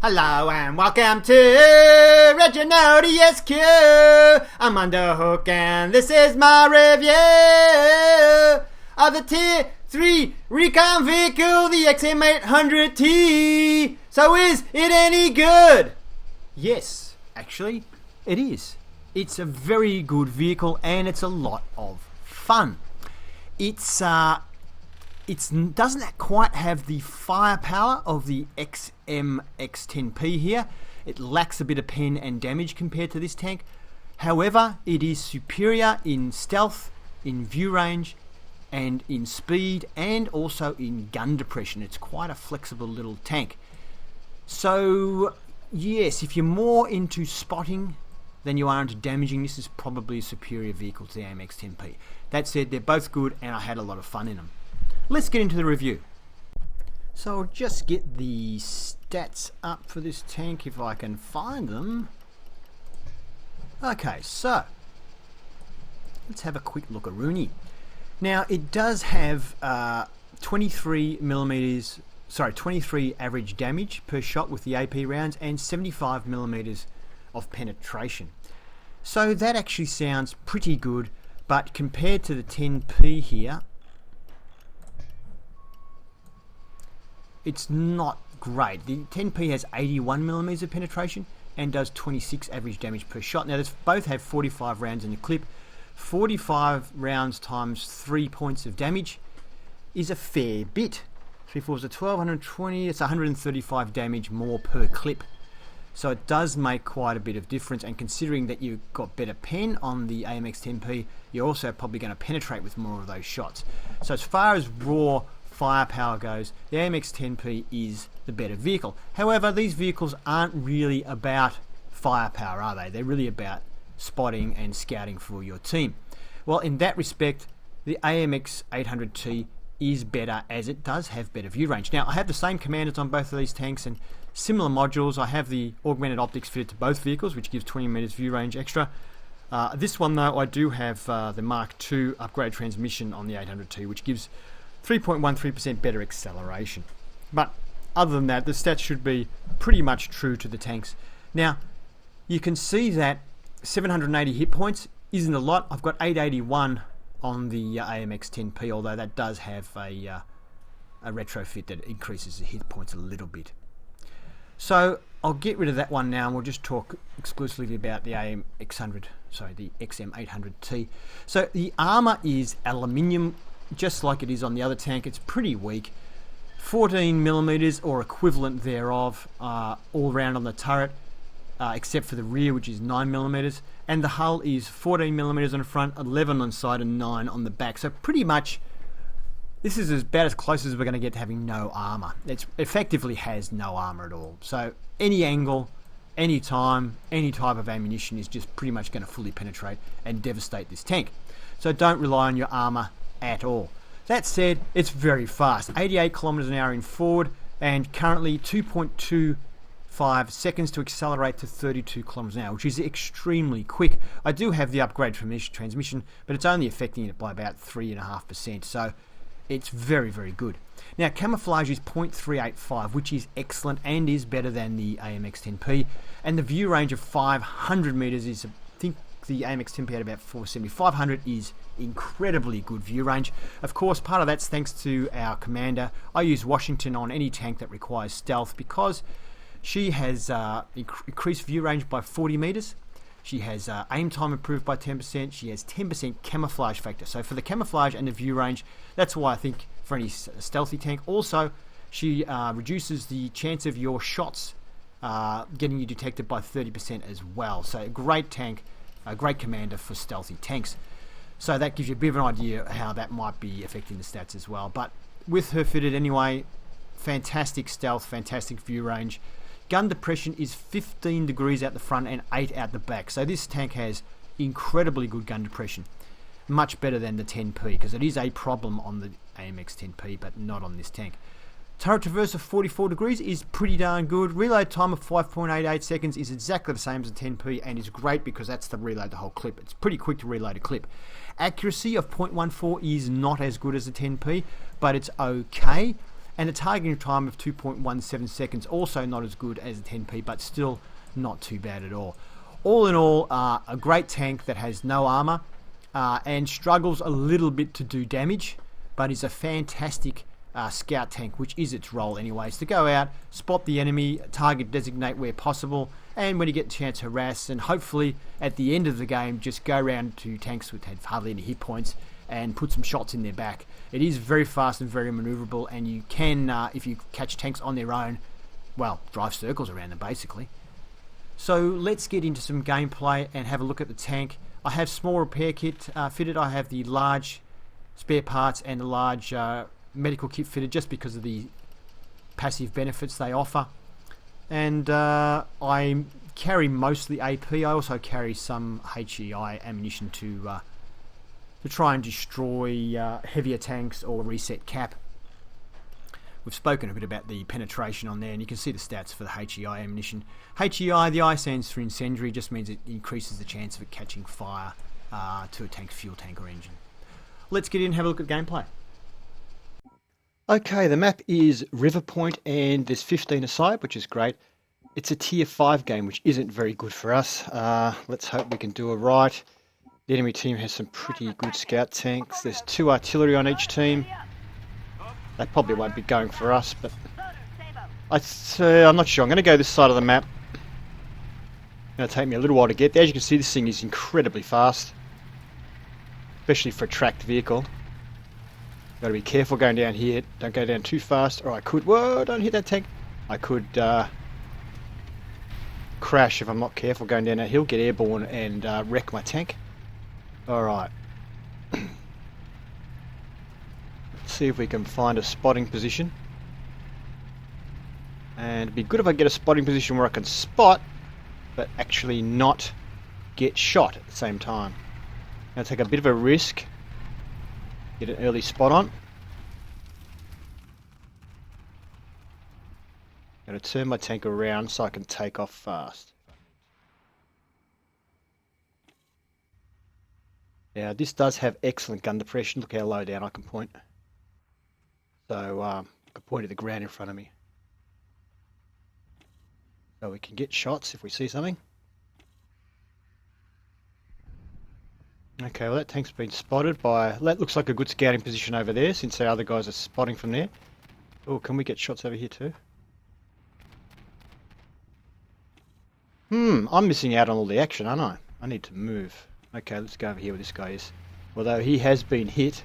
Hello and welcome to ReginaldESQ. I'm on the hook and this is my review of the Tier 3 recon vehicle, the XM800T. So is it any good? Yes, actually it is. It's a very good vehicle and it's a lot of fun. It doesn't quite have the firepower of the XM800T here. It lacks a bit of pen and damage compared to this tank. However, it is superior in stealth, in view range, and in speed, and also in gun depression. It's quite a flexible little tank. So, yes, if you're more into spotting than you are into damaging, this is probably a superior vehicle to the XM800T. That said, they're both good and I had a lot of fun in them. Let's get into the review. So I'll just get the stats up for this tank if I can find them. Okay, so let's have a quick look at Rooney. Now it does have 23 average damage per shot with the AP rounds and 75 millimeters of penetration. So that actually sounds pretty good, but compared to the 10P here, it's not great. The 10P has 81 millimeters of penetration and does 26 average damage per shot. Now, both have 45 rounds in the clip. 45 rounds times 3 points of damage is a fair bit. 3 4s are 12, 120. It's 135 damage more per clip. So it does make quite a bit of difference. And considering that you've got better pen on the AMX-10P, you're also probably going to penetrate with more of those shots. So as far as raw firepower goes, the AMX-10P is the better vehicle. However, these vehicles aren't really about firepower, are they? They're really about spotting and scouting for your team. Well, in that respect, the AMX800T is better as it does have better view range. Now, I have the same commanders on both of these tanks and similar modules. I have the augmented optics fitted to both vehicles, which gives 20 meters view range extra. This one, though, I do have the Mark II upgrade transmission on the 800T, which gives 3.13% better acceleration. But other than that, the stats should be pretty much true to the tanks. Now, you can see that 780 hit points isn't a lot. I've got 881 on the AMX-10P, although that does have a retrofit that increases the hit points a little bit. So I'll get rid of that one now and we'll just talk exclusively about the the XM800T. So the armor is aluminium, just like it is on the other tank. It's pretty weak. 14 millimeters or equivalent thereof all round on the turret, except for the rear, which is 9 millimeters, and the hull is 14 millimeters on the front, 11 on the side, and 9 on the back. So pretty much this is about as close as we're going to get to having no armor. It effectively has no armor at all. So any angle, any time, any type of ammunition is just pretty much going to fully penetrate and devastate this tank. So don't rely on your armor at all. That said, it's very fast. 88 kilometers an hour in forward and currently 2.25 seconds to accelerate to 32 kilometers an hour, which is extremely quick. I do have the upgrade transmission, but it's only affecting it by about 3.5%, so it's very, very good. Now, camouflage is 0.385, which is excellent and is better than the AMX-10P, and the view range of 500 meters is, I think the AMX-10P had about 470. 500 is incredibly good view range. Of course, part of that's thanks to our commander. I use Washington on any tank that requires stealth because she has increased view range by 40 meters. She has aim time improved by 10%. She has 10% camouflage factor. So for the camouflage and the view range, that's why I think for any stealthy tank. Also, she reduces the chance of your shots getting you detected by 30% as well. So a great tank, a great commander for stealthy tanks. So that gives you a bit of an idea how that might be affecting the stats as well. But with her fitted anyway, fantastic stealth, fantastic view range. Gun depression is 15 degrees out the front and 8 out the back. So this tank has incredibly good gun depression. Much better than the 10P, because it is a problem on the AMX-10P, but not on this tank. Turret traverse of 44 degrees is pretty darn good. Reload time of 5.88 seconds is exactly the same as the 10P and is great because that's the reload the whole clip. It's pretty quick to reload a clip. Accuracy of 0.14 is not as good as the 10P, but it's okay. and a targeting time of 2.17 seconds. Also not as good as the 10p, but still not too bad at all. All in all, a great tank that has no armor and struggles a little bit to do damage, but is a fantastic scout tank, which is its role anyways, to go out, spot the enemy, target designate where possible, and when you get a chance, harass, and hopefully at the end of the game just go around to tanks with hardly any hit points and put some shots in their back. It is very fast and very maneuverable, and you can, if you catch tanks on their own, well, drive circles around them basically. So let's get into some gameplay and have a look at the tank. I have small repair kit fitted. I have the large spare parts and the large medical kit fitted just because of the passive benefits they offer. And I carry mostly AP. I also carry some HEI ammunition to try and destroy heavier tanks or reset cap. We've spoken a bit about the penetration on there, and you can see the stats for the HEI ammunition. HEI, the I stands for incendiary, just means it increases the chance of it catching fire to a tank's fuel tank or engine. Let's get in and have a look at gameplay. Okay, the map is River Point, and there's 15 aside, which is great. It's a tier 5 game, which isn't very good for us. Let's hope we can do it right. The enemy team has some pretty good scout tanks. There's 2 artillery on each team. They probably won't be going for us, but I'm not sure. I'm going to go this side of the map. It's going to take me a little while to get there. As you can see, this thing is incredibly fast, especially for a tracked vehicle. Got to be careful going down here. Don't go down too fast, or I could... Whoa, don't hit that tank. I could crash if I'm not careful going down that hill, get airborne and wreck my tank. Alright. See if we can find a spotting position, and it'd be good if I get a spotting position where I can spot but actually not get shot at the same time. I'm going to take a bit of a risk, get an early spot on. I'm going to turn my tank around so I can take off fast. Now this does have excellent gun depression. Look how low down I can point. So I can point at the ground in front of me. So we can get shots if we see something. Okay, well that tank's been spotted by... That looks like a good scouting position over there, since the other guys are spotting from there. Oh, can we get shots over here too? I'm missing out on all the action, aren't I? I need to move. Okay, let's go over here where this guy is. Although he has been hit.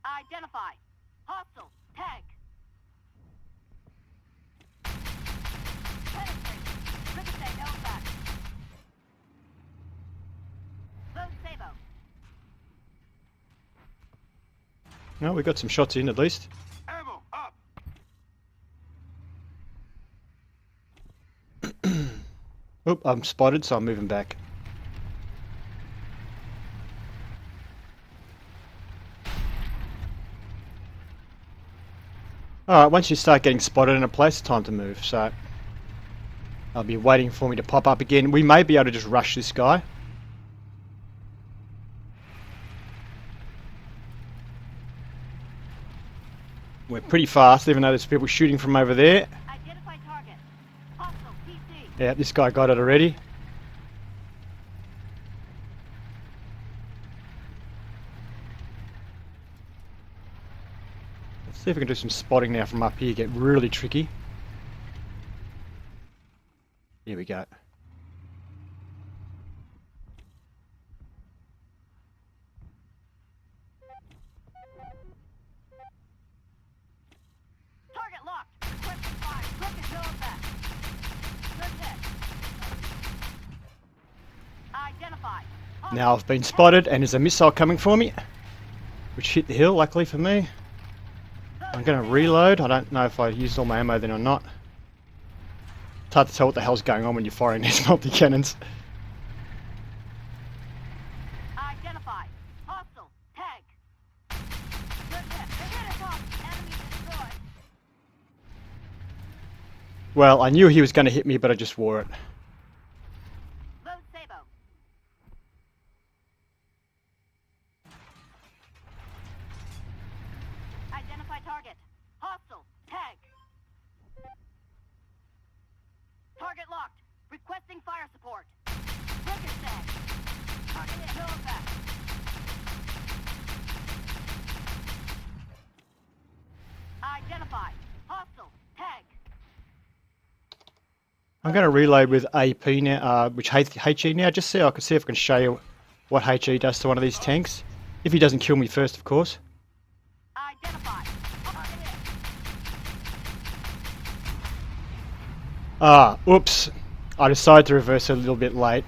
Identify. Hostile. Tag. Penetrate. Ricochet L-back. Load Sabo. No, we got some shots in at least. Ammo up. Oh, I'm spotted, so I'm moving back. Alright, once you start getting spotted in a place, it's time to move, so I'll be waiting for me to pop up again. We may be able to just rush this guy. We're pretty fast, even though there's people shooting from over there. Identify target. Hostile PC. Yeah, this guy got it already. See if we can do some spotting now from up here, get really tricky. Here we go. Target locked. Requesting fire. Rocket zone back. Good hit. Identify. Now I've been spotted and there's a missile coming for me, which hit the hill, luckily for me. I'm going to reload. I don't know if I used all my ammo then or not. It's hard to tell what the hell's going on when you're firing these multi-cannons. Identify. Hostile. Tag. Good hit. Enemy destroyed. Well, I knew he was going to hit me, but I just wore it. Load Sabo. Target locked. Requesting fire support. Ricochet. Target hit. No effect. Identified. Hostile. Tag. I'm going to reload with AP now, which HE now, just so I can see if I can show you what HE does to one of these tanks. If he doesn't kill me first, of course. Identified. Target hit. Oops. I decided to reverse a little bit late.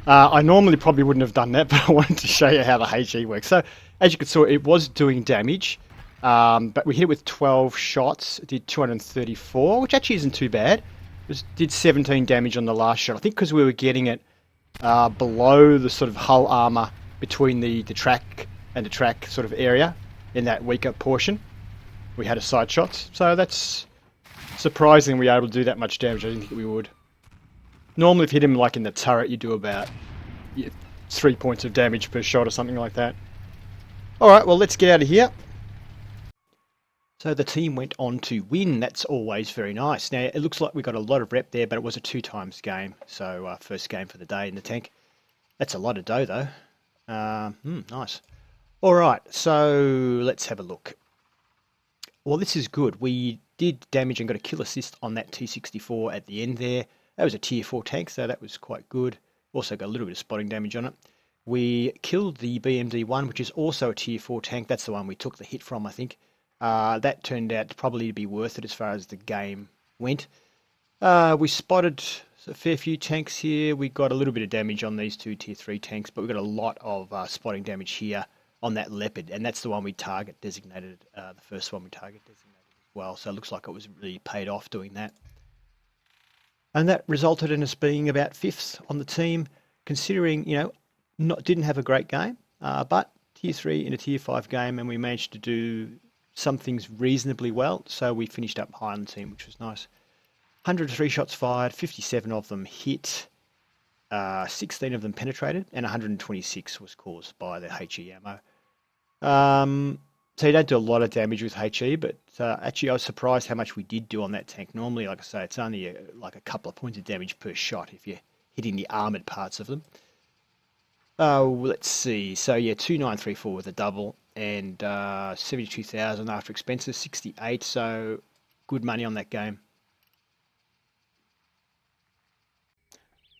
I normally probably wouldn't have done that, but I wanted to show you how the HE works. So, as you can see, it was doing damage, but we hit it with 12 shots. It did 234, which actually isn't too bad. It did 17 damage on the last shot. I think because we were getting it below the sort of hull armor between the track and the track sort of area in that weaker portion. We had a side shot, so that's surprising we were able to do that much damage. I didn't think we would. Normally if you hit him like in the turret, you do about 3 points of damage per shot or something like that. Alright, well let's get out of here. So the team went on to win. That's always very nice. Now, it looks like we got a lot of rep there, but it was a 2x game. So, first game for the day in the tank. That's a lot of dough, though. Nice. All right, so let's have a look. Well, this is good. We did damage and got a kill assist on that T-64 at the end there. That was a tier 4 tank, so that was quite good. Also got a little bit of spotting damage on it. We killed the BMD-1, which is also a tier 4 tank. That's the one we took the hit from, I think. That turned out to probably be worth it as far as the game went. We spotted a fair few tanks here. We got a little bit of damage on these two tier 3 tanks, but we got a lot of spotting damage here on that Leopard, and that's the one we target designated, the first one we target designated as well. So it looks like it was really paid off doing that. And that resulted in us being about 5th on the team, considering, didn't have a great game, but tier 3 in a tier 5 game, and we managed to do some things reasonably well, so we finished up high on the team, which was nice. 103 shots fired, 57 of them hit, 16 of them penetrated, and 126 was caused by the HE ammo. So you don't do a lot of damage with HE, but actually I was surprised how much we did do on that tank. Normally, like I say, it's only like a couple of points of damage per shot if you're hitting the armoured parts of them. Let's see. So yeah, 2934 with a double, and 72,000 after expenses, 68. So good money on that game.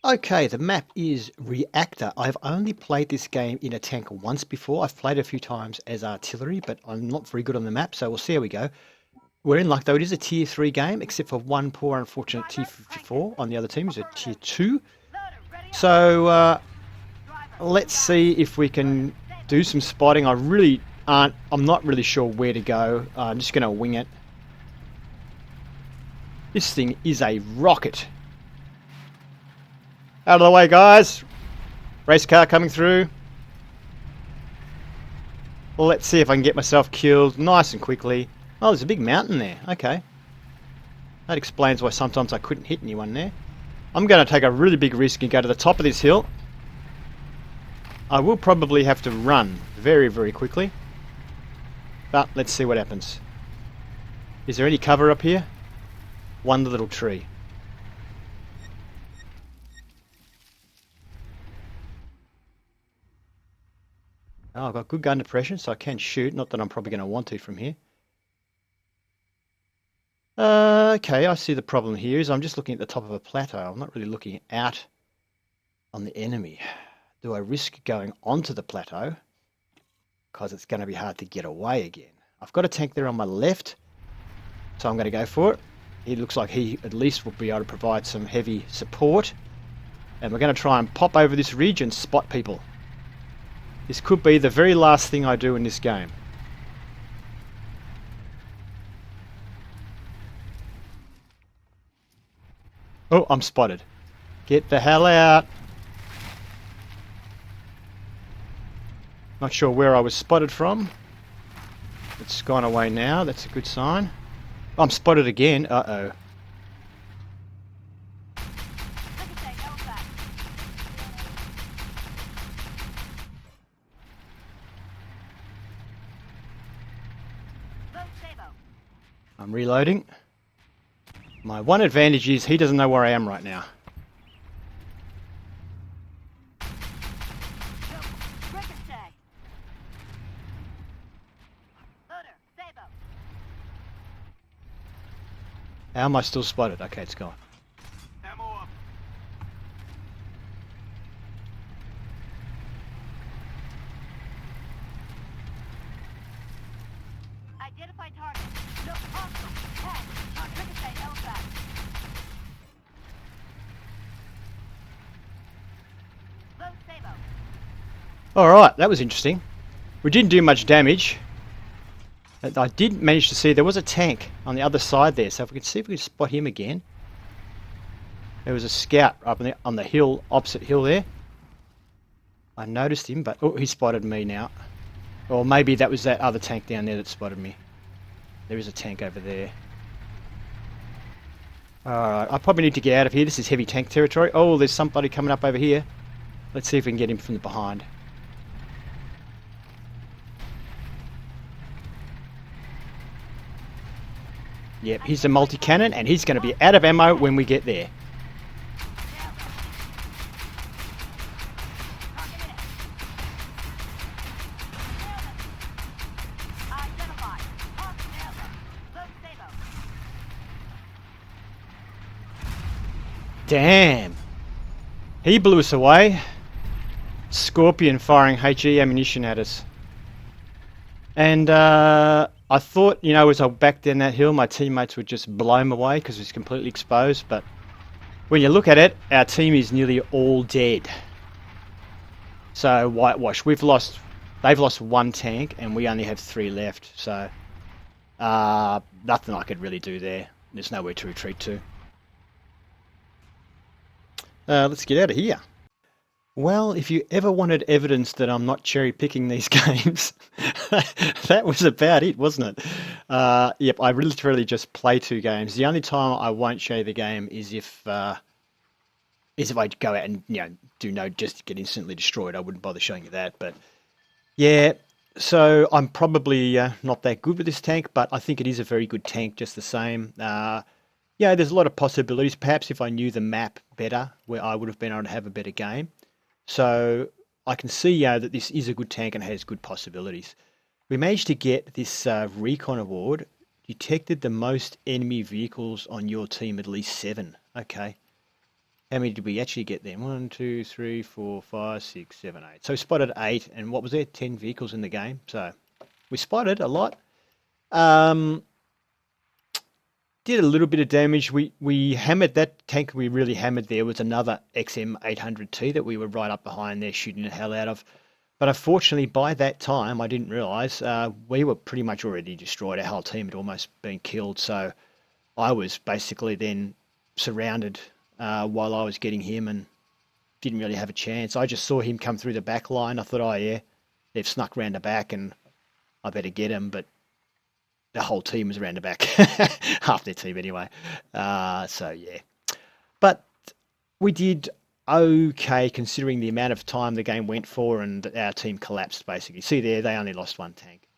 Okay, the map is Reactor. I've only played this game in a tank once before. I've played a few times as artillery, but I'm not very good on the map, so we'll see how we go. We're in luck though. It is a tier 3 game, except for one poor unfortunate T-54 on the other team. It's a tier 2. So let's see if we can do some spotting. I'm not really sure where to go. I'm just going to wing it. This thing is a rocket. Out of the way, guys. Race car coming through. Well, let's see if I can get myself killed nice and quickly. Oh, there's a big mountain there. Okay. That explains why sometimes I couldn't hit anyone there. I'm going to take a really big risk and go to the top of this hill. I will probably have to run very, very quickly. But let's see what happens. Is there any cover up here? One little tree. Oh, I've got good gun depression, so I can shoot. Not that I'm probably going to want to from here. Okay, I see the problem here is I'm just looking at the top of a plateau. I'm not really looking out on the enemy. Do I risk going onto the plateau? Because it's going to be hard to get away again. I've got a tank there on my left, so I'm going to go for it. It looks like he at least will be able to provide some heavy support. And we're going to try and pop over this ridge and spot people. This could be the very last thing I do in this game. Oh, I'm spotted. Get the hell out. Not sure where I was spotted from. It's gone away now. That's a good sign. I'm spotted again. Uh-oh. I'm reloading. My one advantage is he doesn't know where I am right now. Ricochet. Loader, Sabo. How am I still spotted? Okay, it's gone. Ammo up. Identify target. No hostile. Tag. Ricochet, LFAC. Load Sabo. Alright, that was interesting. We didn't do much damage. I did manage to see there was a tank on the other side there, so if we could see if we could spot him again. There was a scout up on the hill, opposite hill there. I noticed him, but oh, he spotted me now. Or maybe that was that other tank down there that spotted me. There is a tank over there. Alright, I probably need to get out of here. This is heavy tank territory. Oh, there's somebody coming up over here. Let's see if we can get him from the behind. Yep, he's a multi-cannon, and he's going to be out of ammo when we get there. Identify. Load Sabo. Damn. He blew us away. Scorpion firing HE ammunition at us. And I thought, you know, as I backed down that hill, my teammates would just blow him away because he's completely exposed. But when you look at it, our team is nearly all dead. So whitewash. They've lost one tank and we only have 3 left. So nothing I could really do there. There's nowhere to retreat to. Let's get out of here. Well, if you ever wanted evidence that I'm not cherry picking these games, that was about it, wasn't it? Yep, I literally just play 2 games. The only time I won't show you the game is if I go out and do node just to get instantly destroyed. I wouldn't bother showing you that. But yeah, so I'm probably not that good with this tank, but I think it is a very good tank just the same. Yeah, there's a lot of possibilities. Perhaps if I knew the map better, where I would have been able to have a better game. So I can see that this is a good tank and has good possibilities. We managed to get this recon award. Detected the most enemy vehicles on your team, at least 7. Okay. How many did we actually get then? 1, 2, 3, 4, 5, 6, 7, 8. So we spotted 8, and what was there? 10 vehicles in the game. So we spotted a lot. Did a little bit of damage. We hammered that tank. We really hammered. There was another XM800T that we were right up behind there shooting the hell out of. But unfortunately, by that time, I didn't realise we were pretty much already destroyed. Our whole team had almost been killed. So I was basically then surrounded while I was getting him and didn't really have a chance. I just saw him come through the back line. I thought, oh yeah, they've snuck round the back and I better get him. But the whole team was around the back, half their team anyway. So yeah, but we did okay considering the amount of time the game went for, and our team collapsed basically. See there, they only lost 1 tank.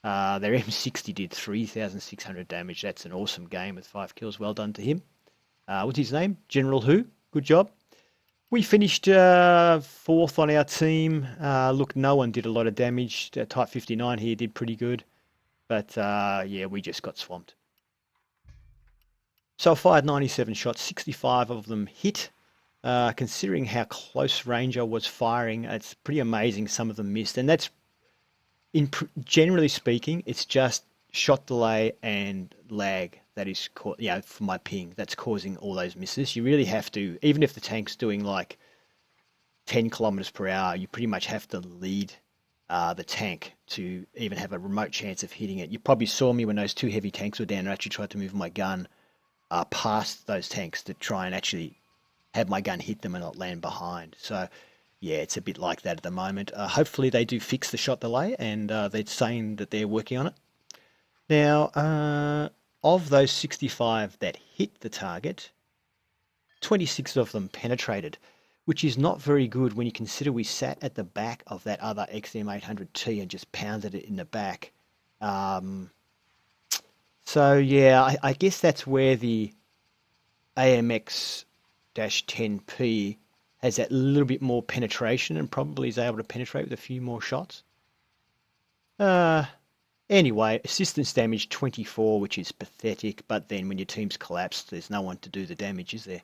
Their M60 did 3,600 damage. That's an awesome game with 5 kills. Well done to him. What's his name? General Who? Good job. We finished 4th on our team. Look, no one did a lot of damage. Type 59 here did pretty good. But, yeah, we just got swamped. So I fired 97 shots, 65 of them hit. Considering how close range I was firing, it's pretty amazing some of them missed. And that's, generally speaking, it's just shot delay and lag that is, for my ping, that's causing all those misses. You really have to, even if the tank's doing like 10 kilometers per hour, you pretty much have to lead the tank to even have a remote chance of hitting it. You probably saw me when those 2 heavy tanks were down. I actually tried to move my gun past those tanks to try and actually have my gun hit them and not land behind. So yeah, it's a bit like that at the moment. Hopefully they do fix the shot delay, and they're saying that they're working on it. Now, of those 65 that hit the target, 26 of them penetrated, which is not very good when you consider we sat at the back of that other XM800T and just pounded it in the back. So yeah, I guess that's where the AMX-10P has that little bit more penetration and probably is able to penetrate with a few more shots. Anyway, assistance damage 24, which is pathetic, but then when your team's collapsed, there's no one to do the damage, is there?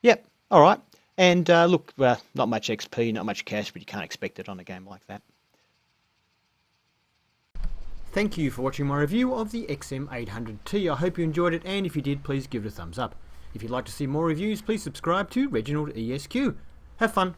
Yep, alright. And look, not much XP, not much cash, but you can't expect it on a game like that. Thank you for watching my review of the XM800T. I hope you enjoyed it, and if you did, please give it a thumbs up. If you'd like to see more reviews, please subscribe to ReginaldESQ. Have fun!